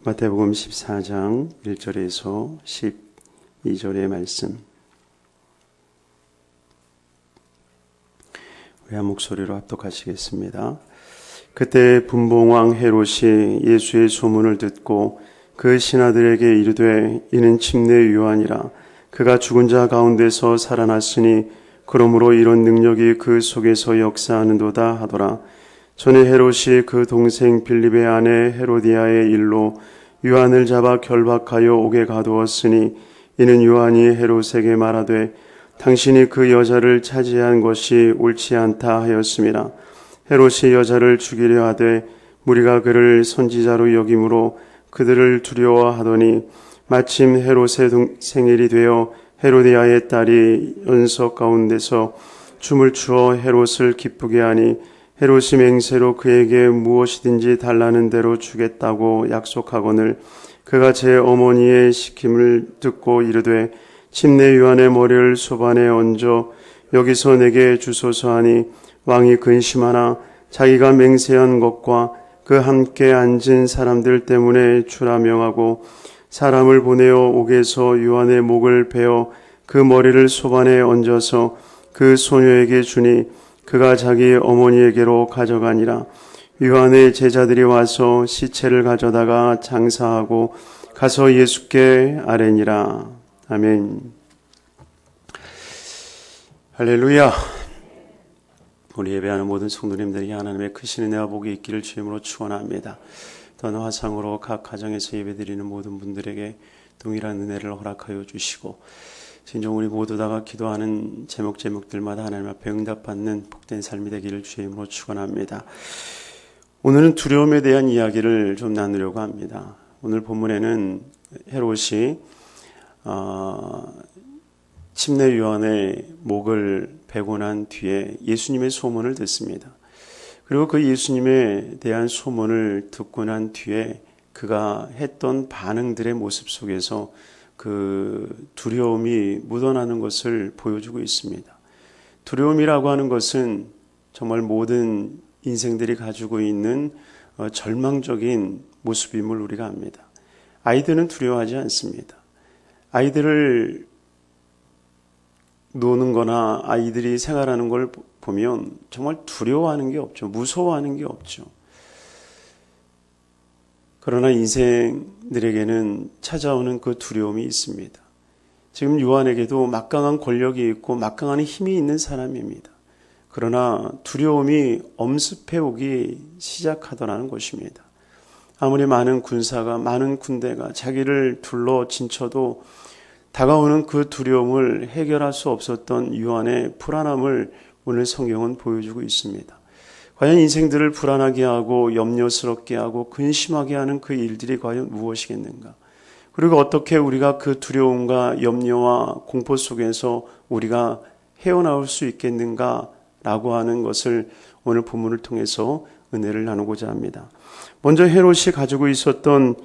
마태복음 14장 1절에서 12절의 말씀, 우리 한 목소리로 합독하시겠습니다. 그때 분봉왕 헤롯이 예수의 소문을 듣고 그 신하들에게 이르되 이는 침례 요한이라. 그가 죽은 자 가운데서 살아났으니 그러므로 이런 능력이 그 속에서 역사하는도다 하더라. 전에 헤롯이 그 동생 빌립의 아내 헤로디아의 일로 요한을 잡아 결박하여 옥에 가두었으니 이는 요한이 헤롯에게 말하되 당신이 그 여자를 차지한 것이 옳지 않다 하였음이라. 헤롯이 여자를 죽이려 하되 무리가 그를 선지자로 여김으로 그들을 두려워하더니 마침 헤롯의 생일이 되어 헤로디아의 딸이 연석 가운데서 춤을 추어 헤롯을 기쁘게 하니 헤롯이 맹세로 그에게 무엇이든지 달라는 대로 주겠다고 약속하거늘 그가 제 어머니의 시킴을 듣고 이르되 침례 요한의 머리를 소반에 얹어 여기서 내게 주소서 하니 왕이 근심하나 자기가 맹세한 것과 그 함께 앉은 사람들 때문에 주라 명하고 사람을 보내어 옥에서 요한의 목을 베어 그 머리를 소반에 얹어서 그 소녀에게 주니 그가 자기 어머니에게로 가져가니라. 요한의 제자들이 와서 시체를 가져다가 장사하고 가서 예수께 아뢰니라. 아멘. 할렐루야. 우리 예배하는 모든 성도님들이 하나님의 크신 은혜와 복이 있기를 주임으로 축원합니다. 또한 화상으로 각 가정에서 예배드리는 모든 분들에게 동일한 은혜를 허락하여 주시고 진정 우리 모두 다가 기도하는 제목들마다 하나님 앞에 응답받는 복된 삶이 되기를 주의 이름으로 축원합니다. 오늘은 두려움에 대한 이야기를 좀 나누려고 합니다. 오늘 본문에는 헤롯이 침례 요한의 목을 베고 난 뒤에 예수님의 소문을 듣습니다. 그리고 그 예수님에 대한 소문을 듣고 난 뒤에 그가 했던 반응들의 모습 속에서 그 두려움이 묻어나는 것을 보여주고 있습니다. 두려움이라고 하는 것은 정말 모든 인생들이 가지고 있는 절망적인 모습임을 우리가 압니다. 아이들은 두려워하지 않습니다. 아이들을 노는 거나 아이들이 생활하는 걸 보면 정말 두려워하는 게 없죠. 무서워하는 게 없죠. 그러나 인생들에게는 찾아오는 그 두려움이 있습니다. 지금 요한에게도 막강한 권력이 있고 막강한 힘이 있는 사람입니다. 그러나 두려움이 엄습해 오기 시작하더라는 것입니다. 아무리 많은 군사가, 많은 군대가 자기를 둘러 진쳐도 다가오는 그 두려움을 해결할 수 없었던 요한의 불안함을 오늘 성경은 보여주고 있습니다. 과연 인생들을 불안하게 하고 염려스럽게 하고 근심하게 하는 그 일들이 과연 무엇이겠는가? 그리고 어떻게 우리가 그 두려움과 염려와 공포 속에서 우리가 헤어나올 수 있겠는가라고 하는 것을 오늘 본문을 통해서 은혜를 나누고자 합니다. 먼저 헤롯이 가지고 있었던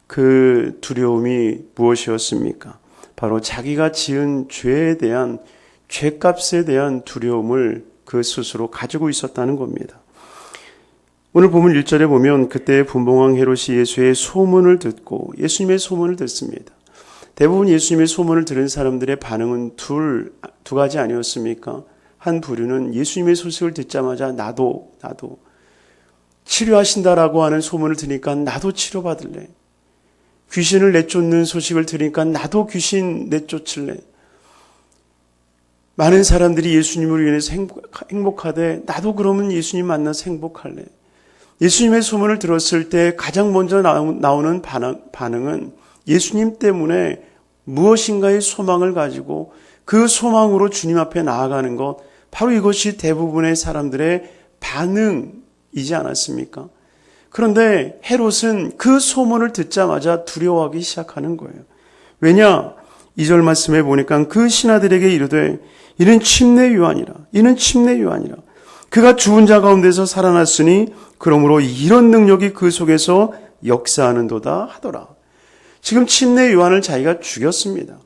그 두려움이 무엇이었습니까? 바로 자기가 지은 죄에 대한 죄값에 대한 두려움을 그 스스로 가지고 있었다는 겁니다. 오늘 본문 1절에 보면 그때 분봉왕 헤롯이 예수의 소문을 듣고 예수님의 소문을 듣습니다. 대부분 예수님의 소문을 들은 사람들의 반응은 두 가지 아니었습니까? 한 부류는 예수님의 소식을 듣자마자 나도 치료하신다라고 하는 소문을 들으니까 나도 치료받을래. 귀신을 내쫓는 소식을 들으니까 나도 귀신 내쫓을래. 많은 사람들이 예수님으로 인해서 행복하되 나도 그러면 예수님 만나서 행복할래. 예수님의 소문을 들었을 때 가장 먼저 나오는 반응은 예수님 때문에 무엇인가의 소망을 가지고 그 소망으로 주님 앞에 나아가는 것, 바로 이것이 대부분의 사람들의 반응이지 않았습니까? 그런데 헤롯은 그 소문을 듣자마자 두려워하기 시작하는 거예요. 왜냐? 2절 말씀에 보니까 그 신하들에게 이르되 이는 침례 요한이라. 이는 침례 요한이라. 그가 죽은 자 가운데서 살아났으니 그러므로 이런 능력이 그 속에서 역사하는도다 하더라. 지금 침례 요한을 자기가 죽였습니다.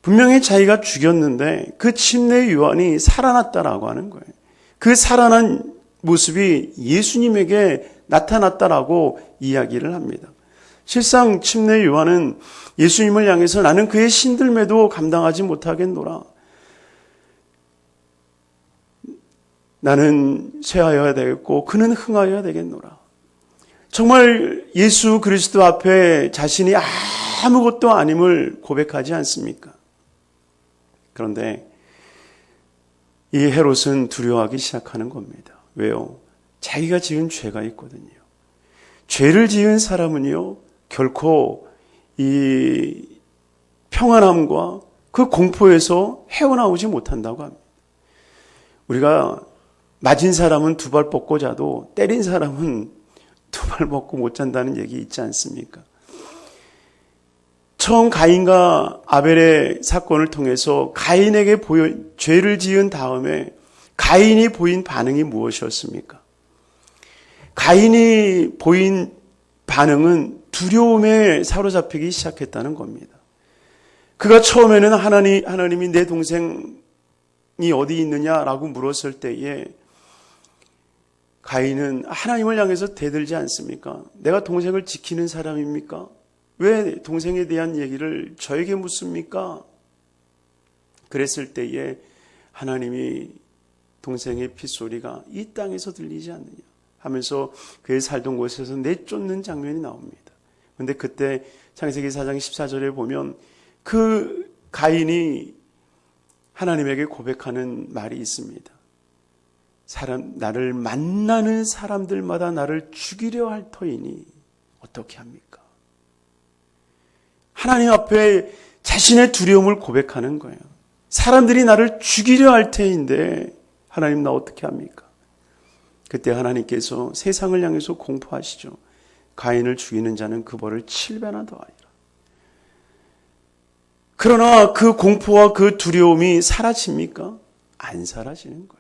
분명히 자기가 죽였는데 그 침례 요한이 살아났다라고 하는 거예요. 그 살아난 모습이 예수님에게 나타났다라고 이야기를 합니다. 실상 침례 요한은 예수님을 향해서 나는 그의 신들매도 감당하지 못하겠노라. 나는 쇠하여야 되겠고 그는 흥하여야 되겠노라. 정말 예수 그리스도 앞에 자신이 아무것도 아님을 고백하지 않습니까? 그런데 이 헤롯은 두려워하기 시작하는 겁니다. 왜요? 자기가 지은 죄가 있거든요. 죄를 지은 사람은요, 결코 이 평안함과 그 공포에서 헤어나오지 못한다고 합니다. 우리가 맞은 사람은 두 발 뻗고 자도 때린 사람은 두 발 뻗고 못 잔다는 얘기 있지 않습니까? 처음 가인과 아벨의 사건을 통해서 가인에게 죄를 지은 다음에 가인이 보인 반응이 무엇이었습니까? 가인이 보인 반응은 두려움에 사로잡히기 시작했다는 겁니다. 그가 처음에는 하나님이 내 동생이 어디 있느냐라고 물었을 때에 가인은 하나님을 향해서 대들지 않습니까? 내가 동생을 지키는 사람입니까? 왜 동생에 대한 얘기를 저에게 묻습니까? 그랬을 때에 하나님이 동생의 핏소리가 이 땅에서 들리지 않느냐 하면서 그의 살던 곳에서 내쫓는 장면이 나옵니다. 그런데 그때 창세기 4장 14절에 보면 그 가인이 하나님에게 고백하는 말이 있습니다. 나를 만나는 사람들마다 나를 죽이려 할 터이니 어떻게 합니까? 하나님 앞에 자신의 두려움을 고백하는 거예요. 사람들이 나를 죽이려 할 테인데 하나님 나 어떻게 합니까? 그때 하나님께서 세상을 향해서 공포하시죠. 가인을 죽이는 자는 그 벌을 7배나 더하리라. 그러나 그 공포와 그 두려움이 사라집니까? 안 사라지는 거예요.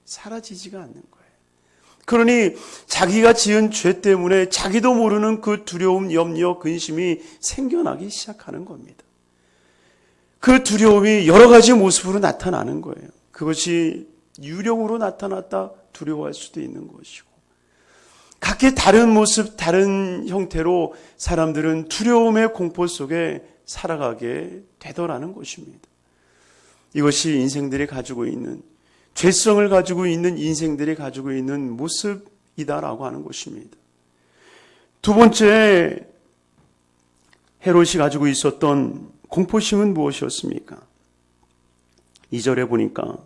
사라지지가 않는 거예요. 그러니 자기가 지은 죄 때문에 자기도 모르는 그 두려움, 염려, 근심이 생겨나기 시작하는 겁니다. 그 두려움이 여러 가지 모습으로 나타나는 거예요. 그것이 유령으로 나타났다 두려워할 수도 있는 것이고, 각기 다른 모습, 다른 형태로 사람들은 두려움의 공포 속에 살아가게 되더라는 것입니다. 이것이 인생들이 가지고 있는, 죄성을 가지고 있는 인생들이 가지고 있는 모습이다라고 하는 것입니다. 두 번째, 헤롯이 가지고 있었던 공포심은 무엇이었습니까? 2절에 보니까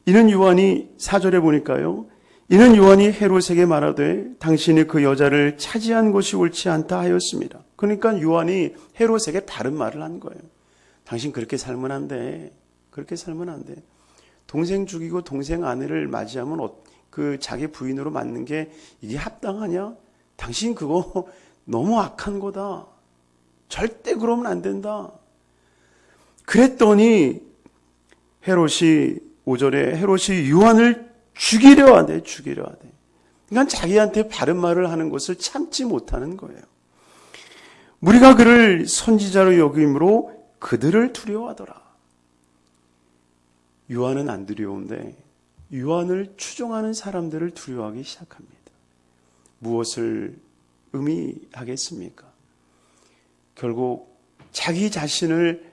이는 요한이, 4절에 보니까요, 이는 요한이 헤롯에게 말하되 당신이 그 여자를 차지한 것이 옳지 않다 하였습니다. 그러니까 요한이 헤롯에게 다른 말을 한 거예요. 당신 그렇게 살면 안 돼. 그렇게 살면 안 돼. 동생 죽이고 동생 아내를 맞이하면 그 자기 부인으로 맞는 게 이게 합당하냐? 당신 그거 너무 악한 거다. 절대 그러면 안 된다. 그랬더니 헤롯이 5절에 헤롯이 요한을 죽이려 하대. 그러니까 자기한테 바른 말을 하는 것을 참지 못하는 거예요. 무리가 그를 선지자로 여김으로 그들을 두려워하더라. 요한은 안 두려운데 요한을 추종하는 사람들을 두려워하기 시작합니다. 무엇을 의미하겠습니까? 결국 자기 자신에게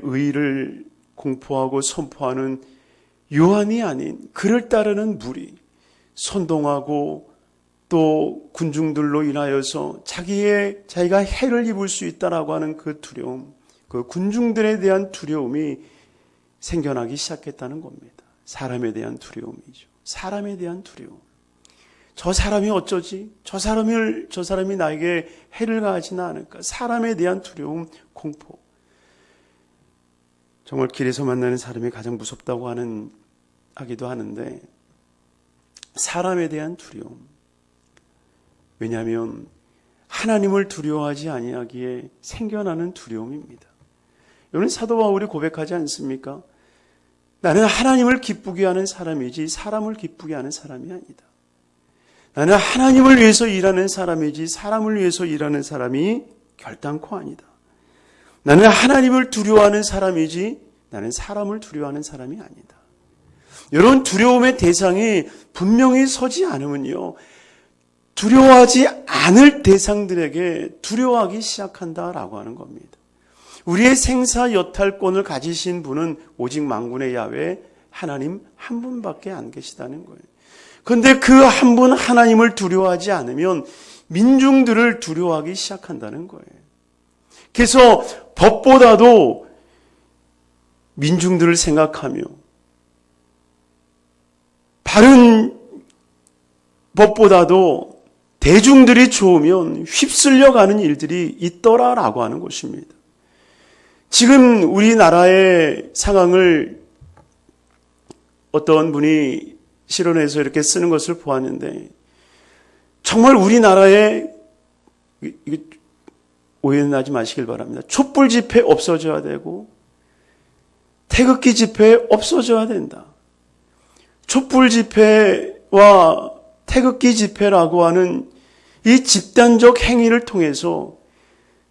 의의를 공포하고 선포하는 요한이 아닌 그를 따르는 무리, 선동하고 또 군중들로 인하여서 자기가 해를 입을 수 있다라고 하는 그 두려움, 그 군중들에 대한 두려움이 생겨나기 시작했다는 겁니다. 사람에 대한 두려움이죠. 사람에 대한 두려움. 저 사람이 어쩌지? 저 사람이 나에게 해를 가하지는 않을까? 사람에 대한 두려움, 공포. 정말 길에서 만나는 사람이 가장 무섭다고 하기도 하는데, 사람에 대한 두려움. 왜냐하면 하나님을 두려워하지 아니하기에 생겨나는 두려움입니다. 여러분, 사도 바울이 고백하지 않습니까? 나는 하나님을 기쁘게 하는 사람이지 사람을 기쁘게 하는 사람이 아니다. 나는 하나님을 위해서 일하는 사람이지 사람을 위해서 일하는 사람이 결단코 아니다. 나는 하나님을 두려워하는 사람이지 나는 사람을 두려워하는 사람이 아니다. 이런 두려움의 대상이 분명히 서지 않으면요, 두려워하지 않을 대상들에게 두려워하기 시작한다라고 하는 겁니다. 우리의 생사 여탈권을 가지신 분은 오직 만군의 야훼 하나님 한 분밖에 안 계시다는 거예요. 그런데 그 한 분 하나님을 두려워하지 않으면 민중들을 두려워하기 시작한다는 거예요. 그래서 법보다도 민중들을 생각하며 바른 법보다도 대중들이 좋으면 휩쓸려가는 일들이 있더라라고 하는 것입니다. 지금 우리나라의 상황을 어떤 분이 실언해서 이렇게 쓰는 것을 보았는데 정말 우리나라에 오해는 하지 마시길 바랍니다. 촛불 집회 없어져야 되고 태극기 집회 없어져야 된다. 촛불 집회와 태극기 집회라고 하는 이 집단적 행위를 통해서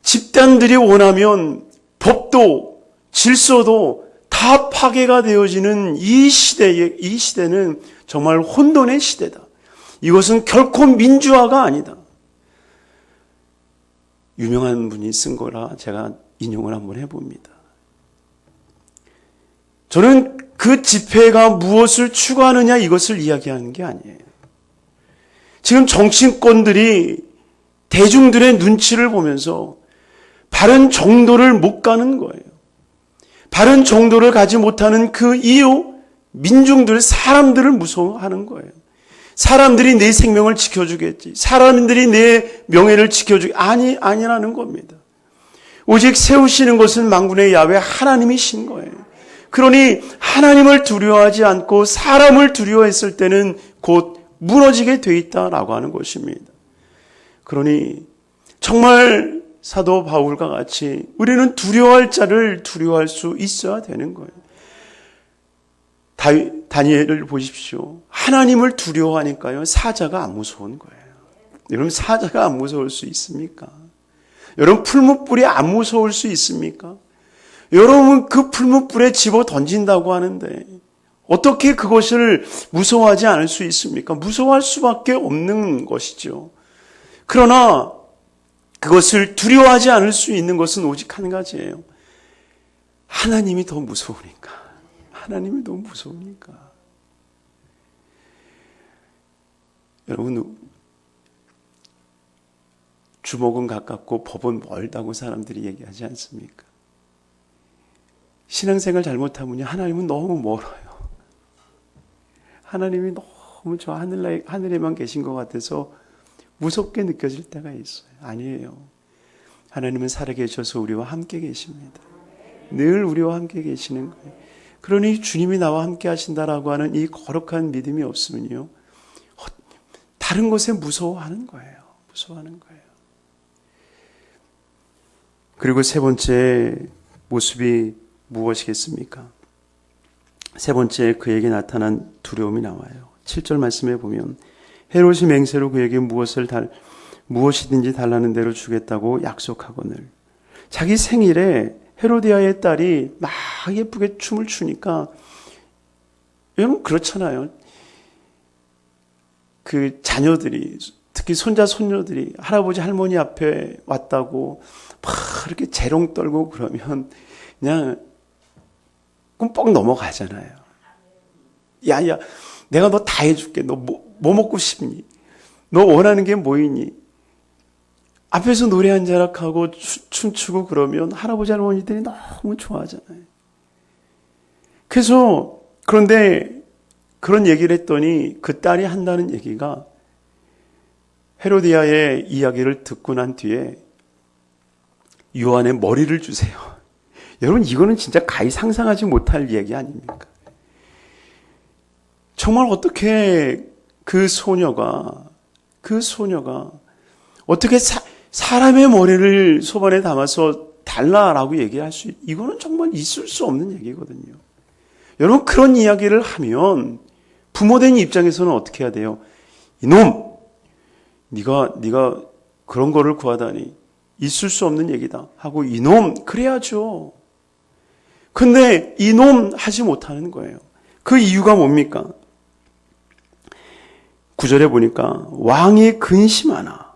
집단들이 원하면 법도 질서도 다 파괴가 되어지는 이 시대는 정말 혼돈의 시대다. 이것은 결코 민주화가 아니다. 유명한 분이 쓴 거라 제가 인용을 한번 해봅니다. 저는 그 집회가 무엇을 추구하느냐 이것을 이야기하는 게 아니에요. 지금 정치권들이 대중들의 눈치를 보면서 바른 정도를 못 가는 거예요. 바른 정도를 가지 못하는 그 이유, 민중들, 사람들을 무서워하는 거예요. 사람들이 내 생명을 지켜주겠지. 사람들이 내 명예를 지켜주겠지. 아니라는 겁니다. 오직 세우시는 것은 만군의 야훼 하나님이신 거예요. 그러니 하나님을 두려워하지 않고 사람을 두려워했을 때는 곧 무너지게 돼 있다라고 하는 것입니다. 그러니 정말 사도 바울과 같이 우리는 두려워할 자를 두려워할 수 있어야 되는 거예요. 다니엘을 보십시오. 하나님을 두려워하니까요. 사자가 안 무서운 거예요. 여러분 사자가 안 무서울 수 있습니까? 여러분 풀무불이 안 무서울 수 있습니까? 여러분 그 풀무불에 집어 던진다고 하는데 어떻게 그것을 무서워하지 않을 수 있습니까? 무서워할 수밖에 없는 것이죠. 그러나 그것을 두려워하지 않을 수 있는 것은 오직 한 가지예요. 하나님이 더 무서우니까. 하나님이 너무 무서우니까. 여러분, 주먹은 가깝고 법은 멀다고 사람들이 얘기하지 않습니까? 신앙생활 잘못하면 하나님은 너무 멀어요. 하나님이 너무 저 하늘에만 계신 것 같아서 무섭게 느껴질 때가 있어요. 아니에요. 하나님은 살아계셔서 우리와 함께 계십니다. 늘 우리와 함께 계시는 거예요. 그러니 주님이 나와 함께 하신다라고 하는 이 거룩한 믿음이 없으면요, 다른 것에 무서워하는 거예요. 무서워하는 거예요. 그리고 세 번째 모습이 무엇이겠습니까? 세 번째 그에게 나타난 두려움이 나와요. 7절 말씀에 보면 헤롯이 맹세로 그에게 무엇이든지 달라는 대로 주겠다고 약속하거늘. 자기 생일에 헤로디아의 딸이 막 예쁘게 춤을 추니까 여러분 그렇잖아요. 그 자녀들이 특히 손자 손녀들이 할아버지 할머니 앞에 왔다고 막 이렇게 재롱 떨고 그러면 그냥 꿈뻑 넘어가잖아요. 야야 내가 너 다 해줄게. 너 뭐 먹고 싶니? 너 원하는 게 뭐 있니? 앞에서 노래 한 자락하고 춤추고 그러면 할아버지 할머니들이 너무 좋아하잖아요. 그런데 그런 얘기를 했더니 그 딸이 한다는 얘기가 헤로디아의 이야기를 듣고 난 뒤에 요한의 머리를 주세요. 여러분 이거는 진짜 가히 상상하지 못할 얘기 아닙니까? 정말 어떻게 그 소녀가 어떻게 사람의 머리를 소반에 담아서 달라라고 얘기할 수 이거는 정말 있을 수 없는 얘기거든요. 여러분 그런 이야기를 하면 부모된 입장에서는 어떻게 해야 돼요? 이놈, 네가 그런 거를 구하다니 있을 수 없는 얘기다 하고 이놈 그래야죠. 근데 이놈 하지 못하는 거예요. 그 이유가 뭡니까? 9절에 보니까 왕이 근심하나.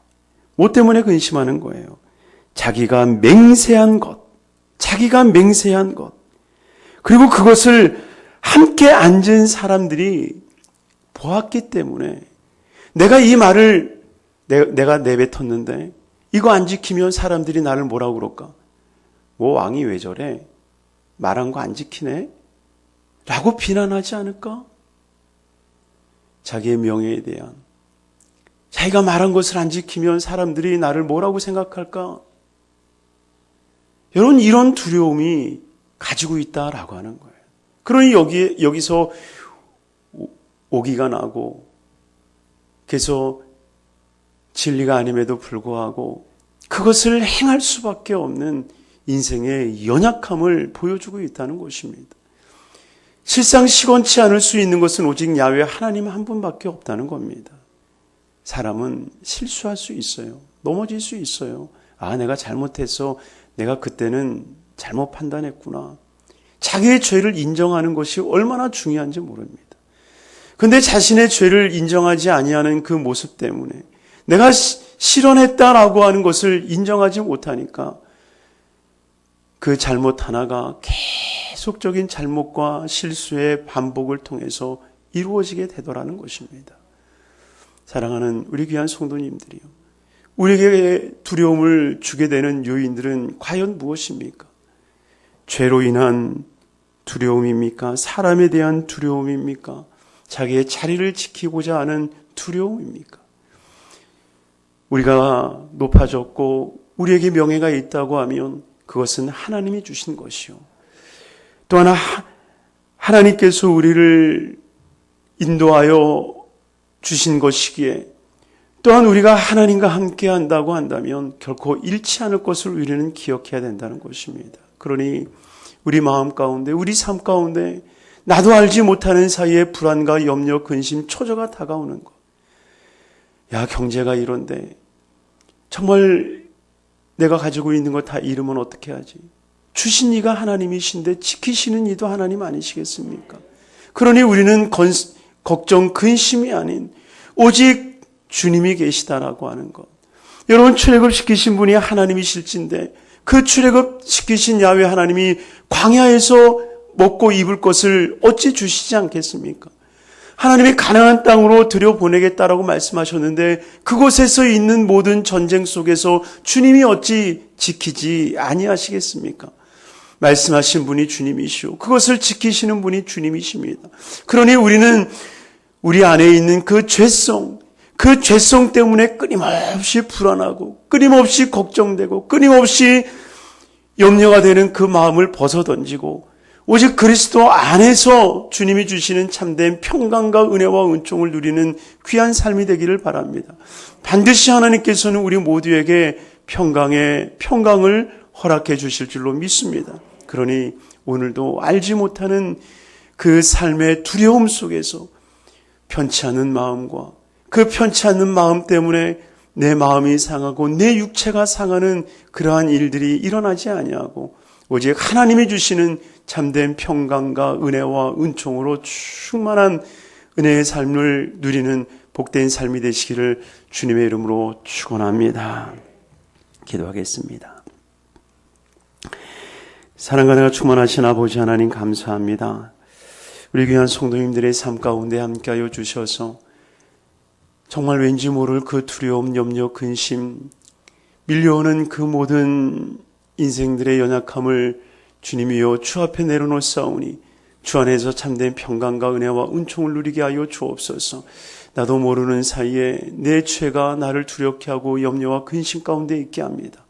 뭐 때문에 근심하는 거예요? 자기가 맹세한 것. 그리고 그것을 함께 앉은 사람들이 보았기 때문에 내가 이 말을 내가 내뱉었는데 이거 안 지키면 사람들이 나를 뭐라고 그럴까? 뭐 왕이 왜 저래? 말한 거 안 지키네? 라고 비난하지 않을까? 자기의 명예에 대한, 자기가 말한 것을 안 지키면 사람들이 나를 뭐라고 생각할까? 여러분, 이런 두려움이 가지고 있다라고 하는 거예요. 그러니 여기서 오기가 나고, 그래서 진리가 아님에도 불구하고 그것을 행할 수밖에 없는 인생의 연약함을 보여주고 있다는 것입니다. 실상 시건치 않을 수 있는 것은 오직 야훼 하나님 한 분밖에 없다는 겁니다. 사람은 실수할 수 있어요. 넘어질 수 있어요. 아, 내가 잘못해서 내가 그때는 잘못 판단했구나. 자기의 죄를 인정하는 것이 얼마나 중요한지 모릅니다. 근데 자신의 죄를 인정하지 아니하는 그 모습 때문에 내가 실언했다라고 하는 것을 인정하지 못하니까 그 잘못 하나가 계속적인 잘못과 실수의 반복을 통해서 이루어지게 되더라는 것입니다. 사랑하는 우리 귀한 성도님들이요, 우리에게 두려움을 주게 되는 요인들은 과연 무엇입니까? 죄로 인한 두려움입니까? 사람에 대한 두려움입니까? 자기의 자리를 지키고자 하는 두려움입니까? 우리가 높아졌고 우리에게 명예가 있다고 하면 그것은 하나님이 주신 것이요, 또 하나 하나님께서 우리를 인도하여 주신 것이기에, 또한 우리가 하나님과 함께 한다고 한다면 결코 잃지 않을 것을 우리는 기억해야 된다는 것입니다. 그러니 우리 마음 가운데, 우리 삶 가운데 나도 알지 못하는 사이에 불안과 염려, 근심, 초조가 다가오는 것. 야, 경제가 이런데 정말 내가 가지고 있는 거 다 잃으면 어떻게 하지? 주신 이가 하나님이신데 지키시는 이도 하나님 아니시겠습니까? 그러니 우리는 걱정, 근심이 아닌 오직 주님이 계시다라고 하는 것. 여러분, 출애굽시키신 분이 하나님이실진데 그 출애굽시키신 야훼 하나님이 광야에서 먹고 입을 것을 어찌 주시지 않겠습니까? 하나님이 가나안 땅으로 들여보내겠다라고 말씀하셨는데 그곳에서 있는 모든 전쟁 속에서 주님이 어찌 지키지 아니하시겠습니까? 말씀하신 분이 주님이시오, 그것을 지키시는 분이 주님이십니다. 그러니 우리는 우리 안에 있는 그 죄성 때문에 끊임없이 불안하고 끊임없이 걱정되고 끊임없이 염려가 되는 그 마음을 벗어던지고 오직 그리스도 안에서 주님이 주시는 참된 평강과 은혜와 은총을 누리는 귀한 삶이 되기를 바랍니다. 반드시 하나님께서는 우리 모두에게 평강을 허락해 주실 줄로 믿습니다. 그러니 오늘도 알지 못하는 그 삶의 두려움 속에서 편치 않은 마음과 그 편치 않는 마음 때문에 내 마음이 상하고 내 육체가 상하는 그러한 일들이 일어나지 아니하고 오직 하나님이 주시는 참된 평강과 은혜와 은총으로 충만한 은혜의 삶을 누리는 복된 삶이 되시기를 주님의 이름으로 축원합니다. 기도하겠습니다. 사랑과 은혜가 충만하신 아버지 하나님, 감사합니다. 우리 귀한 성도님들의 삶 가운데 함께하여 주셔서 정말 왠지 모를 그 두려움, 염려, 근심, 밀려오는 그 모든 인생들의 연약함을 주님이여 주 앞에 내려놓사오니 주 안에서 참된 평강과 은혜와 은총을 누리게 하여 주옵소서. 나도 모르는 사이에 내 죄가 나를 두렵게 하고 염려와 근심 가운데 있게 합니다.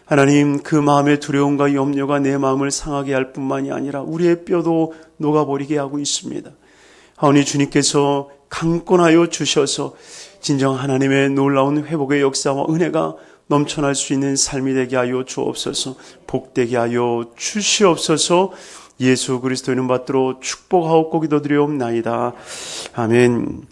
하나님, 그 마음의 두려움과 염려가 내 마음을 상하게 할 뿐만이 아니라 우리의 뼈도 녹아버리게 하고 있습니다. 하오니 주님께서 강권하여 주셔서 진정 하나님의 놀라운 회복의 역사와 은혜가 넘쳐날 수 있는 삶이 되게 하여 주옵소서. 복되게 하여 주시옵소서. 예수 그리스도 이름 받들어 축복하옵고 기도드리옵나이다. 아멘.